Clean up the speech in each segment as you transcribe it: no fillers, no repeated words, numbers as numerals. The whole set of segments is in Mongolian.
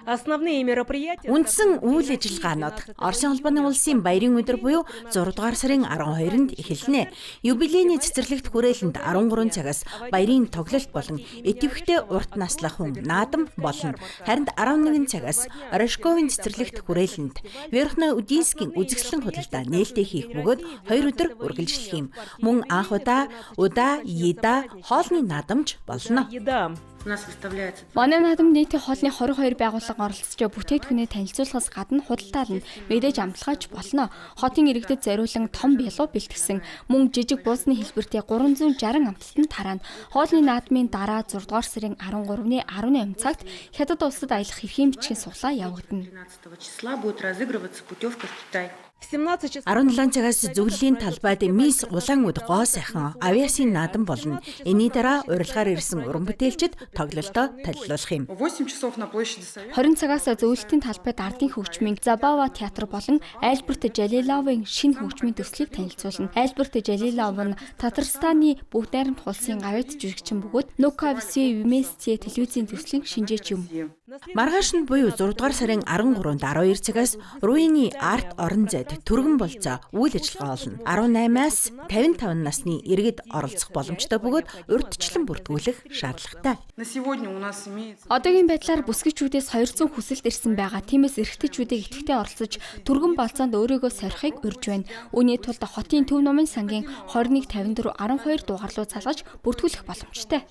Үндсэн үйл ажиллагаанууд Оросын холбооны улсын баярын өдөр буюу 6 дугаар сарын 12-нд эхэлнэ. Юбилейний цэцэрлэгт хүрээлэнд 13 цагаас баярын тоглолт болон идэвхтэй урт наслах хүн наадам болно. Харин 11 цагаас Орешковын цэцэрлэгт хүрээлэнд Верхний Удинскийн үзэсгэлэн худалдаа нээлттэй хийх бөгөөд 2 өдөр үргэлжлэх юм. Мөн анх удаа еда хоолны наадамж болно. Манай наадамд нийтийн хоолны 22 байгууллага оролцож бүтээгдэхүүнээ танилцуулахаас гадна худалдаална, мэдээж амтлагаач болно. Хотын иргэдэд зориулан том бялуу бэлтгэсэн мөн жижиг буусны хэлбэртэй 360 амттанд тараана. Хоолны наадмын дараа 6 дугаар сарын 13-ны 18 цагт Хятад улсад аялах эрхийн бичгийн суглаа явагдана. 17 цагаас зөвлөлийн талбайд мисс Улаан-Үд гоо сайхан авиасын наадам болно. Энийн дараа урилгаар ирсэн уран бүтээлчид тоглолтоо талилуулах юм. 20 цагаас зөвлөлтийн талбайд ардын хөгжмийн Забава театр болон Альберт Жалиловын шинэ хөгжмийн төслийг танилцуулна. Альберт Жалилов нь Татарстаны бүгд найрамд улсын гавьяд жүжигчин бөгөөд Нукавси Виместе телевизийн төслийн шинжээч юм. Маргааш нь буюу 6 дугаар сарын 13-нд 12 цагаас Руины арт орон зайд түргэн болцоо үйл ажиллагаа болно. 18-аас 55 насны иргэд оролцох боломжтой бөгөөд урьдчилан бүртгүүлэх шаардлагатай. Одоогийн байдлаар бүсгүйчүүдээс 200 хүсэлт ирсэн байгаа. Тиймээс эрэгтэйчүүдийг идэвхтэй оролцож түргэн болцоонд өөрийгөө сорихыг урьж байна. Үүний тулд хотын Төв номын сангийн 2154 12 дугаарлуу залгаж бүртгүүлэх боломжтой.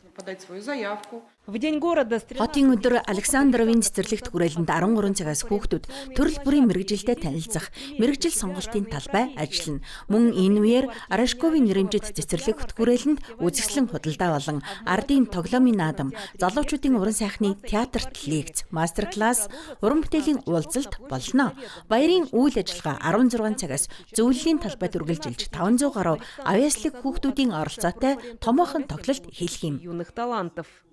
Хотын өдөр Александровын цэцэрлэгт хүрээлэнд 13 цагаас хүүхдүүд төрөл бүрийн мэргэжилтэд танилцах мэргэжил сонголтын талбай ажиллана. Мөн энэ үеэр Орешковын нэрэмжит цэцэрлэгт хүрээлэнд үзэсгэлэн худалдаа болон ардын тоглоомын наадам, залуучуудын уран сайхны театрт лекц, мастер класс, уран бүтээлийн уулзалт болно. Баярын үйл ажиллагаа 16 цагаас зөвлөлийн талбайд үргэлжилж 500 гаруй авьяаслаг хүүхдүүдийн оролцоотой томоохон тоглолт эхэлэх юм.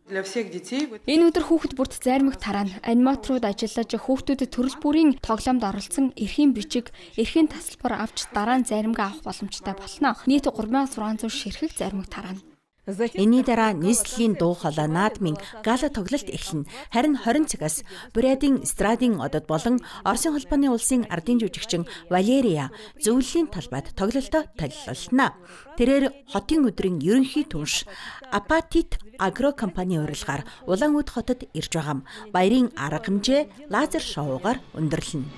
Энэ өдөр хүүхэд бүрт зайрмаг тараана. Аниматорууд ажиллаж хүүхдүүдэд төрөл бүрийн тоглоомд оролцсон эрхийн бичиг, эрхийн тасалбар авч дараа нь зайрамгаа авах боломжтой болно. Нийт 3600 ширхэг зайрмаг тараана. Энийн дараа нийслэлийн дуу хоолой наадмын гала тоглолт эхэлнэ. Харин 20 цагаас Бурятийн эстрадын одод болон Оросын холбооны улсын ардын жүжигчин Валерия зөвлөлийн талбайд тоглолтоо талилуулна. Тэрээр хотын өдрийн ерөнхий түнш Апатит агро компани урилгаар Улаан-Үд хотод ирж байгаа. Баярын арга хэмжээ лазер шоугаар өндөрлөнө.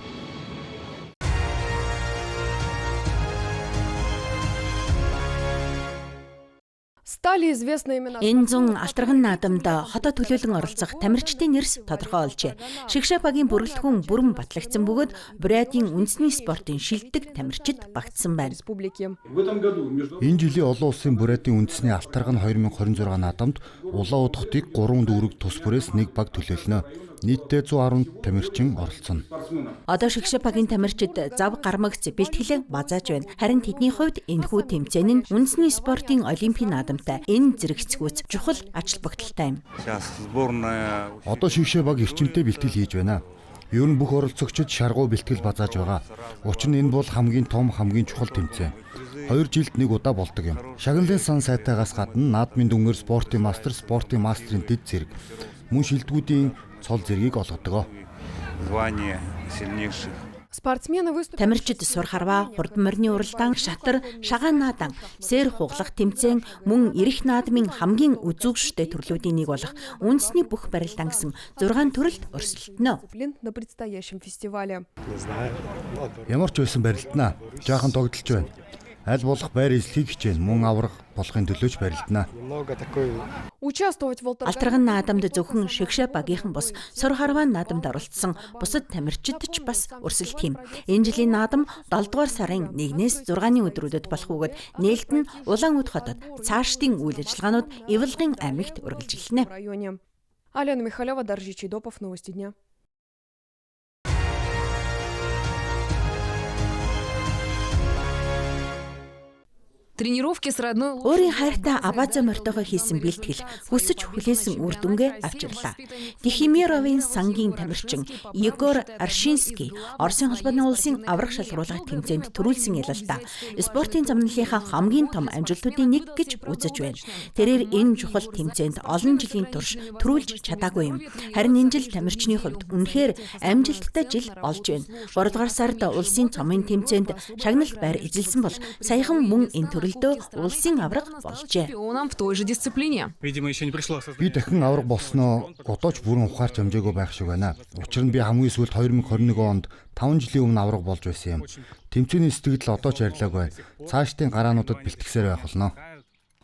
Энэ зун алтарган наадамд хотод төлөөлөн оролцох тамирчдын нэрс тодорхой олжээ. Шигшээ багийн бүрэлдэхүүн бүрэн батлагдсан бөгөөд Бурятийн үндэсний спортын шилдэг тамирчид багтсан байна. Энэ жилийн олон улсын Бурятийн үндэсний алтарган 2026 наадамд Улаан-Үд хотыг 3 дүүрэг тус бүрээс нэг баг төлөөлнө. Нийтдээ 110 тамирчин оролцоно. Одоо шигшээ багийн тамирчид зав гармагц бэлтгэлээ базааж байна. Харин тэдний хувьд энэхүү тэмцээн нь үндэсний спортын олимпийн наадамтай энэ зэрэгцгүүц чухал ач холбогдолтой юм. Одоо шигшээ баг эрчимтэй бэлтгэл хийж байна. Ер нь бүх оролцогчид шаргуу бэлтгэл базааж байгаа. Учир нь энэ бол хамгийн том, хамгийн чухал тэмцээн. 2 жилд нэг удаа болдог юм. Шагналын сан сайтаагаас гадна наадмын дүнгээр спортын мастрын дэд зэрэг мөн шилдэгүүдийн цол зэргийг олгодог. Тамирчид сур харваа, хурдан морины уралдаан, шатар, шагаан наадан, сэр хуглах тэмцээн мөн эрэх наадмын хамгийн үзүүгштэй төрлүүдийн нэг болох үндэсний бүх барилдаан гэсэн 6 төрөлд өрсөлдөнө. Ямар ч байсан барилдана. Жаахан тогтолж байна. Аль болох байр эзлэхийг хичээн мөн аврах болохын төлөөч барилдана. Алтарган наадамд зөвхөн шигшээ багийнхан бус сур харваа наадамд оролцсон бусад тамирчид ч бас өрсөлдөх юм. Энэ жилийн наадам 7 дугаар сарын 1-ээс 6-ны өдрүүдэд болох бөгөөд нээлт нь Улаан-Үд хотод цаашдын үйл ажиллагаанууд Иволгын аймагт үргэлжилнэ. Алена Михалева, Даржи Чидопов, новости дня. Тренировки с родной Өөрийн хайртай Абаза морьтойгоо хийсэн бэлтгэл хүсэж хүлээсэн үр дүнгээ авчирлаа. Тихимировын сангийн тамирчин Егор Аршинский Оросын холбооны улсын аврах шалгаруулгын тэмцээнд төрүүлсэн ялалтаа спортын замналынхаа хамгийн том амжилтуудын нэг гэж үзэж байна. Тэрээр энэ чухал тэмцээнд олон жилийн турш төрүүлж чадаагүй юм. Харин энэ жил тамирчны хувьд үнэхээр амжилттай жил болж байна. 3 дугаар сард улсын цомын тэмцээнд шагналт байр эзэлсэн бол саяхан мөн энэ төрөлдөө улсын авраг болжээ. в той же дисциплине. Би дахин авраг болсноо годооч бүрэн ухаарч амжаагүй байх шиг байна. Учир нь би хамгийн сүүлд 2021 онд 5 жилийн өмнө авраг болж байсан юм. Тэмцээний сэтгэл одоо ч арилаагүй. Цаашдын гараануудад бэлтгэсээр байх болно.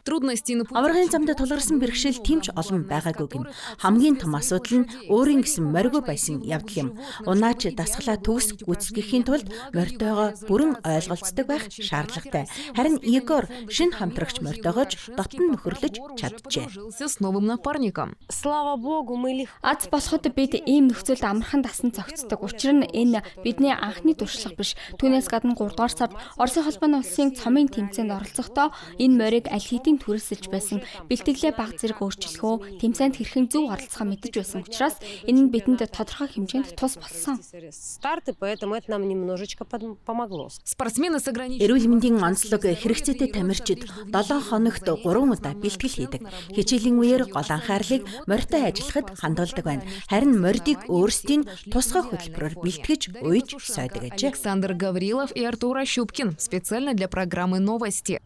Трудности на Аврагын замд тулгарсан бэрхшээл тэмч олон байгаагүй гин. Хамгийн том асуудал нь өөрийн гэсэн морьгүй байсан явдал юм. Унаач дасгалаа төгс гүйцэтгэхийн тулд морьтойгоо бүрэн ойлголцдог байх шаардлагатай. Харин Егор шинэ хамтрагч морьтойгооч дотн нөхөрлөж чаджээ. жился с новым напарником. Слава богу, мы аз болоход бид ийм нөхцөлд амархан дасан цогцдог. Учир нь энэ бидний анхны туршлага биш. Түүнээс гадна 3 дугаар сард Оросын холбооны улсын цомын тэмцээнд оролцохдоо энэ морийг аль хэдийн түрээсэлж байсан. Бэлтгэлээ баг зэрэг өөрчлөхөө, тэмцээнд хэрхэн зөв оролцохоо мэдэж байсан учраас энэ нь бидэнд тодорхой хэмжээнд тус болсон. Старты, поэтому это нам немножечко помогло. Спортсмены с ограниченными Эрүүл мэндийн онцлог хэрэгцээтэй тамирчид 7 хоногт 3 удаа бэлтгэл хийдэг. Хичээлийн үеэр гол анхаарлыг морьтой ажиллахад хандуулдаг байна. Харин морьдыг өөрсдийн тусгай хөтөлбөрөөр бэлтгэж уйж сойдог ажээ. Александр Гаврилов и Артур Ощупкин специально для программы «Новости».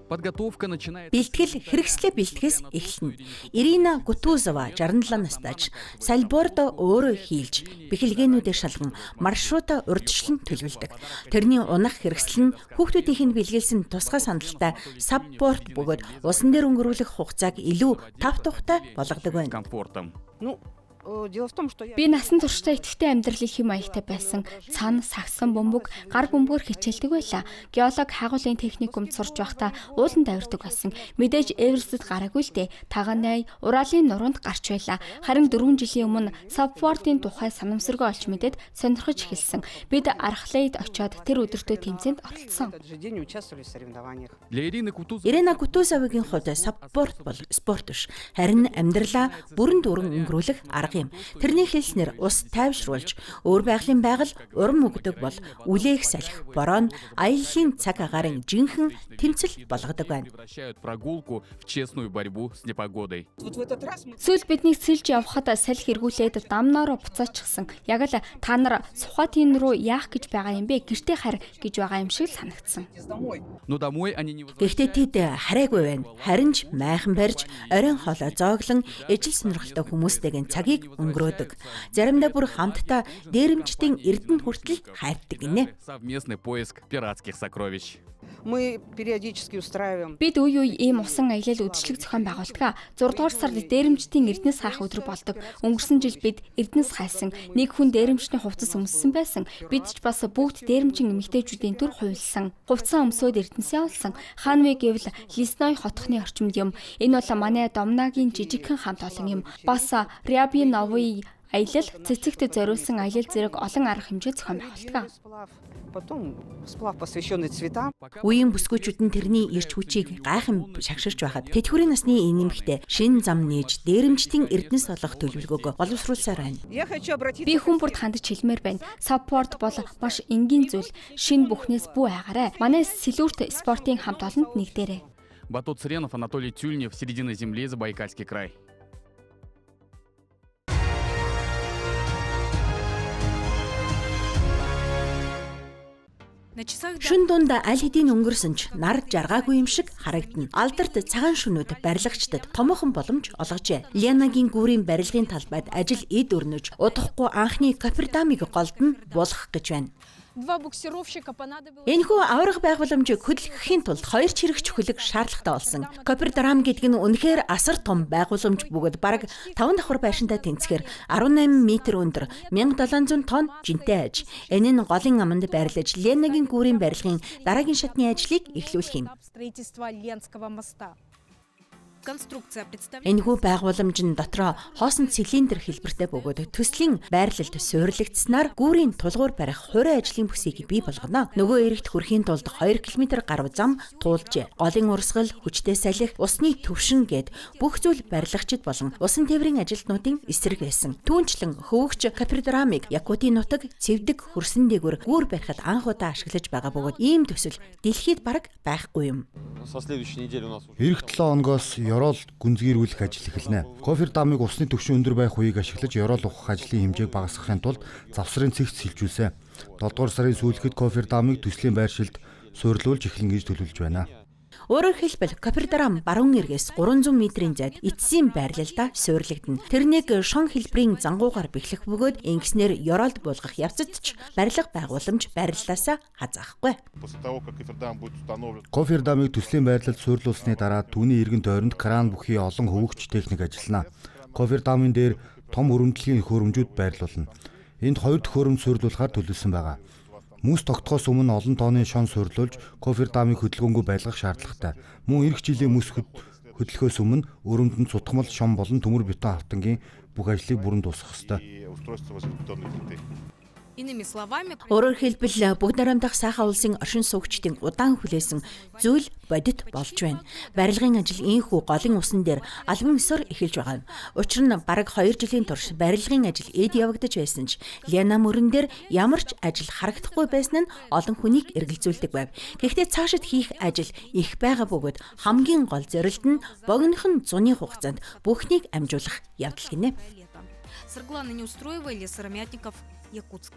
Подготовка начинает. Бэлтгэл хэрэгслээ бэлтгэхээс эхэлнэ. Ирина Гутузова 67 настайч Сальбордо өөрөө хийлж бэхэлгээнүүдээ шалган маршрута урьдчилан төлөвлөдөг. Тэрний унах хэрэгсэл нь хүүхдүүдийнх нь бэлгэлсэн тусгай сандалтай сабборд бөгөөд усан дээр өнгөрүүлэх хугацааг илүү тав тухтай болгодог байна. Комфортом. Дело в том, что Би насан туршдаа идэвхтэй амьдралын хэм маягтай байсан. Цан, сагсан, бөмбөг, гар бөмбөгөөр хичээлдэг байлаа. Геолог хагуулын техникумд сурч байхдаа уулан давирдаг байсан. Мэдээж Эверестэд гараагүй л дээ. Таганай, Уралын нуруунд гарч байлаа. Харин 4 жилийн өмнө саббордын тухай санамсаргүй олж мэдээд сонирхож эхэлсэн. Бид Архлейд очиод тэр өдөртөө тэмцээнд оролцсон. в этот же день участвовали в соревнованиях. Для Ирины Кутузовой Ирина Гутузовын хувьд сабборд бол спорт биш. Харин амьдралаа бүрэн дүүрэн өнгөрүүлэх арга юм. Тэрний хэлснээр ус тайвшруулж, өөр байгалийн байгаль урам өгдөг бол үлээх салхи, бороо нь аяллаа цаг агаарын жинхэнэ тэмцэл болгодог байна. превращают прогулку в честную борьбу с непогодой. Сүүл биднийг сэлж явхад салхи эргүүлээд дамнаараа буцаачихсан. Яг л та нар Сухатын руу яах гэж байгаа юм бэ? Гэртээ харь гэж байгаа юм шиг санагдсан. Но домой они не Гэхдээ тэд хараагүй байна. Харин ч майхан барьж, оройн хоолой зооглон, ижил сонирхолтой хүмүүстэйгэн цагийг өнгөрөөдөг. Заримдаа бүр хамтдаа дээрэмчдийн эрдэнэ хүртэл хайрдаг гинэ. совместный поиск пиратских сокровищ. Мы периодически устраиваем Бид үе үе ийм усан аялал үдшилэг зохион байгуулдаг. 6 дугаар сард дээрэмчдийн эрдэнэс хайх өдөр болдог. Өнгөрсөн жил бид эрдэнэс хайсан. Нэг хүн дээрэмчний хувцас өмссөн байсан. Бид ч бас бүгд дээрэмчин эмэгтэйчүүдийн төр хуйлсан. Хувцас өмсөөд эрдэнэсээ олсон. Ханвэ гэвэл Лесной хотхны орчимд юм. Энэ бол манай Домнагийн жижигхэн хамт олон юм. Бас Ряби Новый аялал цэцэгт зориулсан аялал зэрэг олон арга хэмжээ зохион байгуулдаг. сплав, потом сплав, посвященный цветам. Үеийн бүсгүйчүүд нь тэрний ирч хүчийг гайхан шагширч байхад тэтгэврийн насны нэмэгтэй шин зам нээж дээрэмчдийн эрдэнэс олох төлөвлөгөөгөө боловсруулсаар байна. Я хочу обратиться Би хүн бүрд хандаж хэлмээр байна. Саппорт бол маш энгийн зүйл. Шин бүхнээс бүү айгаарай. Манай Сэлүүрт спортын хамт олонд нэгдээрэй. Батут Цыренов, Анатолий Тюльнев, середина земли, Забайкальский край. Шүн дунд аль хэдийн өнгөрсөн ч нар жаргаагүй юм шиг харагдана. Алдарт цагаан шөнүүд барилгачдад томоохон боломж олгожээ. Ленагийн гүүрийн барилгын талбайд ажил эд өрнөж, удахгүй анхны Коппердамыг голдно буулгах гэж байна. Энэхүү аврах байгууламжийг хөдөлгөхийн тулд 2 чирэгч хөлөг шаардлагатай болсон. Коппердам гэдэг нь үнэхээр асар том байгууламж бөгөөд бараг 5 давхар байшинтай тэнцэхээр 18 м өндөр 1700 тонн жинтэй аж. Энэ нь голын аманд байрлаж Ленагийн гүүрийн барилгын дараагийн шатны ажлыг эхлүүлэх юм. Энэхүү байгууламж нь дотроо хоосон цилиндр хэлбэртэй бөгөөд төслийн байрлалд суйрлагдсанаар гүүрийн тулгуур барих хурийн ажлын бүсийг бий болгоно. Нөгөө эрэгт хүрэхийн тулд 2 км гаруй зам туулжээ. Голын урсгал, хүчтэй салхи, усны төвшин гээд бүх зүйл барилгачид болон усан тээврийн ажилтнуудын эсрэг байсан. Түүнчлэн хөвөгч капердрамыг Якутийн нутаг цэвдэг хөрсөн дээгүүр гүүр барихад анх удаа ашиглаж байгаа бөгөөд ийм төсөл дэлхийд бараг байхгүй юм. Эх 7 хоногоос ёроол гүнзгийрүүлэх ажил эхэлнэ. Кофердамыг усны түвшин өндөр байх үеийг ашиглаж ёроол ухах ажлын хэмжээг багасгахын тулд завсрын цэгц сэлжүүлсэн. 7 дугаар сарын сүүлэхэд кофердамыг төслийн байршилд суйрлуулж эхлэн гэж төлөвлөж байна. Өөрөөр хэлбэл копердрам баруун эргээс 300 м-ийн зайд эцсийн байрлалдаа суйрлагдана. Тэрнийг шон хэлбэрийн зангуугаар бэхлэх бөгөөд ингэснээр ёроолд буулгах явцад ч барилга байгууламж байрлалаасаа хазаахгүй. Кофердамыг төслийн байрлалд суйрлуулсны дараа түүний эргэн тойронд кран бүхий олон хөвөгч техник ажиллана. Кофердамын дээр том өрөмдлөгийн хөрөмжүүд байрлуулна. Энд 2 дахь хөрөмж суйрлуулахаар төлөвлөсөн байгаа. Мөс тогтохоос өмнө олон тооны шон суйрлуулж кофердамыг хөдөлгөөнгүй байлгах шаардлагатай. Мөн эх жилийн мөс хөдлөхөөс өмнө өрөмдөнд цутгамал шон болон төмөр бетон автангийн бүх ажлыг бүрэн дуусгах ёстой. Өөрөөр хэлбэл бүгд нарамдах сайхан улсын оршин суугчдын удаан хүлээсэн зүйл бодит болж байна. Барилгын ажил ийхүү голын усан дээр албан ёсоор эхэлж байгаа юм. Учир нь бараг 2 жилийн турш барилгын ажил эд явагдаж байсан ч Лена мөрөн дээр ямар ч ажил харагдахгүй байсан нь олон хүнийг эргэлзүүлдэг байв. Гэхдээ цаашид хийх ажил их байгаа бөгөөд хамгийн гол зорилт нь богинохон зуны хугацаанд бүхнийг амжуулах явдал гинэ. Саргланы не устроивали сыромятников Якутск.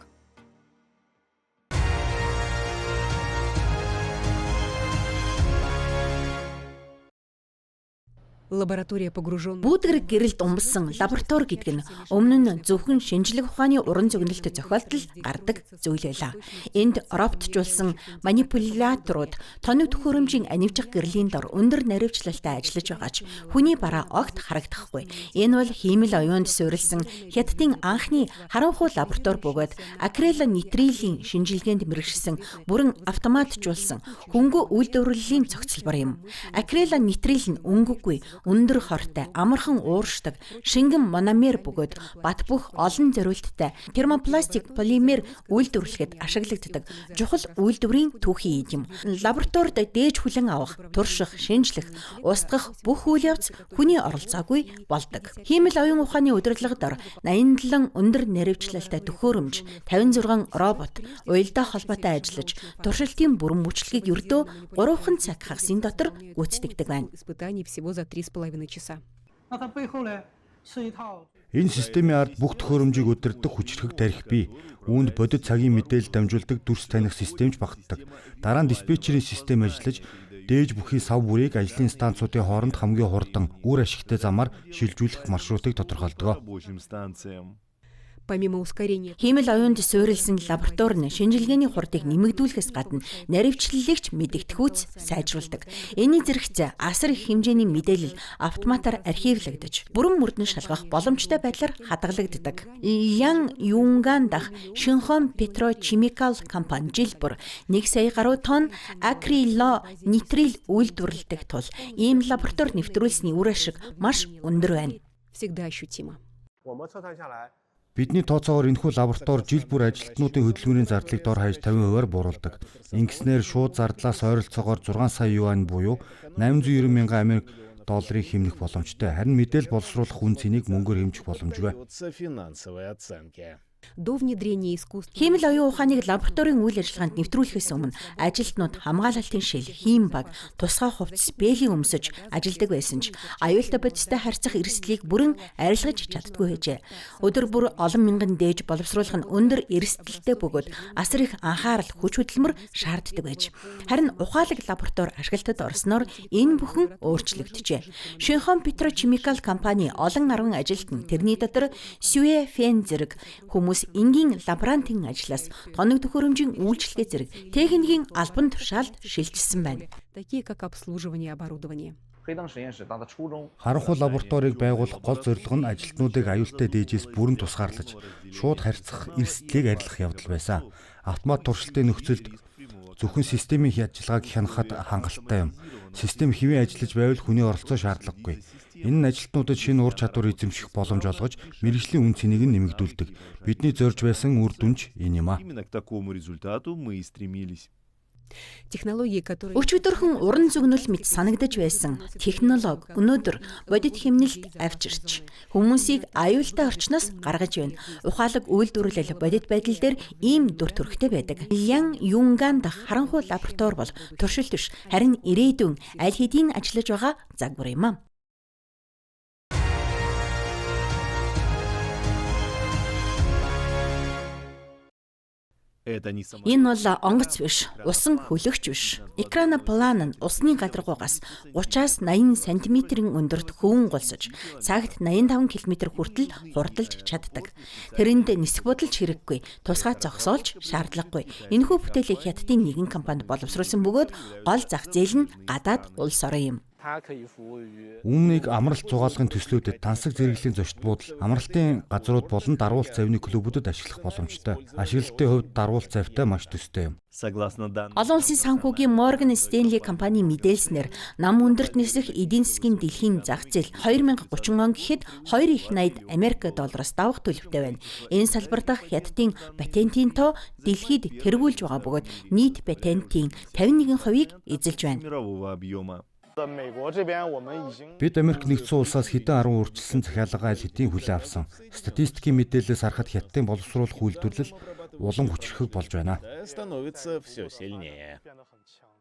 Лаборатория погружен. Бүүдгэр гэрэлд умбсан лаборатори гэдэг нь өмнө нь зөвхөн шинжлэх ухааны уран зөгнөлт зохиолтол гардаг зүйл байлаа. Энд роботжуулсан манипуляторууд тоног төхөөрөмжийн анивчих гэрлийн дор өндөр наривчлалтай ажиллаж байгаа ч хүний бараа огт харагдахгүй. Энэ бол хиймэл оюунд суурилсан хятадын анхны харанхуй лаборатори бөгөөд акрилонитрилийн шинжилгээнд мэргэшсэн бүрэн автоматжуулсан хөнгө үйлдвэрлэлийн цогцлбор юм. Акрилонитрил нь өнгөгүй өндөр хортой, амархан ууршдаг, шингэн мономер бөгөөд бат бөх олон зориулттай термопластик полимер үйлдвэрлэхэд ашиглагддаг чухал үйлдвэрийн түүхий юм. Лабораторид дээж хүлэн авах, турших, шинжлэх, устгах бүх үйл явц хүний оролцоогүй болдог. Хиймэл оюун ухааны удирдлагад 87 өндөр наривчлалтай төхөөрөмж, 56 робот уялдаа холбоотой ажиллаж, туршилтын бүрэн мөчлөгийг ердөө 3 цаг хагасын дотор гүйцэтгэдэг байна. Энэ системийн ард бүх төхөөрөмжийг удирдах хүчирхэг тарих бий. Үүнд бодит цагийн мэдээлэл дамжуулдаг дүрс таних системч багтдаг. Дараа нь диспетчерийн систем ажиллаж, дээж бүхий сав бүрийг ажлын станцуудын хооронд хамгийн хурдан, үр ашигтай замаар шилжүүлэх маршрутыг тодорхойлдог. Хиймэл оюунд суурилсан лаборатори нь шинжилгээний хурдыг нэмэгдүүлэхээс гадна наривчлалыгч мэдэгдэхүйц сайжруулдаг. Энийн зэрэгцээ асар их хэмжээний мэдээлэл автоматар архивлагдаж, бүрэн мөрдөн шалгах боломжтой байдлаар хадгалагддаг. Ян Юнган дах Шинхон Петрохимикал компани жилбэр 1 сая гаруй тонн акрилонитрил үйлдвэрлэдэг тул ийм лаборатори нэвтрүүлсний үр ашиг маш өндөр байна. Бидний тооцоогоор энэхүү лаборатори жил бүр ажилтнуудын хөдөлмөрийн зардлыг дор хаяж 50%-аар бууруулдаг. Ингэснээр шууд зардлаас ойролцоогоор 6 сая юань буюу 890 мянган Америк долларыг хэмнэх боломжтой. Харин мэдээлэл боловсруулах үн цэнийг мөнгөөр хэмжих боломжгүй. Хиймэл оюун ухааныг лабораторийн үйл ажиллагаанд нэвтрүүлэхээс өмнө ажилтнууд хамгаалалтын шил, хийм баг, тусгай хувцас, бэлгийн өмсөж ажилдаг байсан ч аюултай бодистой харьцах эрсдлийг бүрэн арилгаж чаддгүй байжээ. Өдөр бүр олон мянган дээж боловсруулах нь өндөр эрсдэлтэй бөгөөд асар их анхаарал, хүч хөдөлмөр шаарддаг байж. Харин ухаалаг лаборатори ашиглалтад орсноор энэ бүхэн өөрчлөгдөжээ. Шинхон Петрохимикал компани олон арван ажилтан тэрний дотор Сюэ Фэн зэрэг хүмүүс энгийн лаборантын ажлаас тоног төхөөрөмжийн үйлчлэгээ зэрэг техникийн албан тушаалд шилжсэн байна. Харанхуй лабораторийг байгуулах гол зорилго нь ажилтнуудыг аюултай дээжээс бүрэн тусгаарлаж, шууд харьцах эрсдлийг арилгах явдал байсан. Автомат туршилтын нөхцөлд Зөвхөн системийн ажиллагааг хянахад хангалттай юм. Систем хэвэн ажиллаж байвал хүний оролцоо шаардлагагүй. Энэ нь ажилтнуудад шинэ ур чадвар эзэмших боломж олгож, мэргэжлийн үн цэнийг нь нэмэгдүүлдэг. Бидний зорж байсан үр дүнч энэ юм а. Өчигдөрхөн уран зөгнөл мэт санагдаж байсан технологи өнөөдөр бодит хэмнэлд авчирч хүмүүсийг аюултай орчноос гаргаж байна. Ухаалаг үйлдвэрлэл бодит байдал дээр ийм дүр төрхтэй байдаг. Ян Юнган дахь харанхуй лаборатори бол туршилт биш, харин ирээдүйн аль хэдийн ажиллаж байгаа загвар юм а. Энэ бол онгоц биш, усан хөлөгч биш. Экраноплан нь усны гадаргуугаас 30-аас 80 см-ийн өндөрт хөвөн гулсаж, цагт 85 км хүртэл хурдалж чаддаг. Тэрэнд нисэх бодолч хэрэггүй, тусгай зогсоолж шаардлагагүй. Энэхүү бүтээлийг Хятадын нэгэн компанид боловсруулсан бөгөөд гол зах зээл нь гадаад улс орон юм. Өмнөнийг амралт зугаалгын төслүүдэд тансаг зэрэглэлийн зочд буудал, амралтын газрууд болон дарвуулт завны клубүүдэд ашиглах боломжтой. Ашиглалтын хувьд дарвуулт завтай маш төстэй юм. Олон улсын санхүүгийн Morgan Stanley компани мэдээлснээр нам өндөрт нисэх эдийн засгийн дэлхийн зах зээл 2030 он гэхэд 2.80 Америк доллароос давах төлөвтэй байна. Энэ салбар дахь Хятадын патентын тоо дэлхийд тэргүүлж байгаа бөгөөд нийт патентын 51%-ийг эзэлж байна. Бид Америк нэгдсэн улсаас хэдэн 10 үржилсэн захиалга аль хэдийн хүлээн авсан. Статистикийн мэдээлэлээс харахад Хятадын боловсруулах үйлдвэрлэл улам хүчрэх болж байна.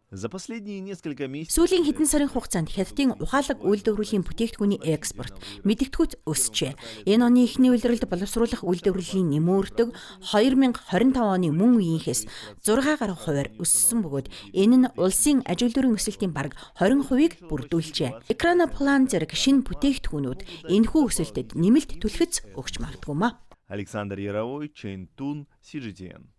Сүүлийн хэдэн сарын хугацаанд Хятадын ухаалаг үйлдвэрлэлийн бүтээгдэхүүний экспорт мэдэгдэхүйц өсжээ. Энэ оны эхний улиралд боловсруулах үйлдвэрлэлийн нэмүүртэг 2025 оны мөн үеийнхээс 6 гаруй хувиар өссөн бөгөөд энэ нь улсын аж үйлдвэрийн өсөлтийн бараг 20%-ийг бүрдүүлжээ. Экраноплан зэрэг шинэ бүтээгдэхүүнүүд энэхүү өсөлтөд нэмэлт түлхэц өгч магадгүй маа. Александр Яровой, Чэнтун, CGTN.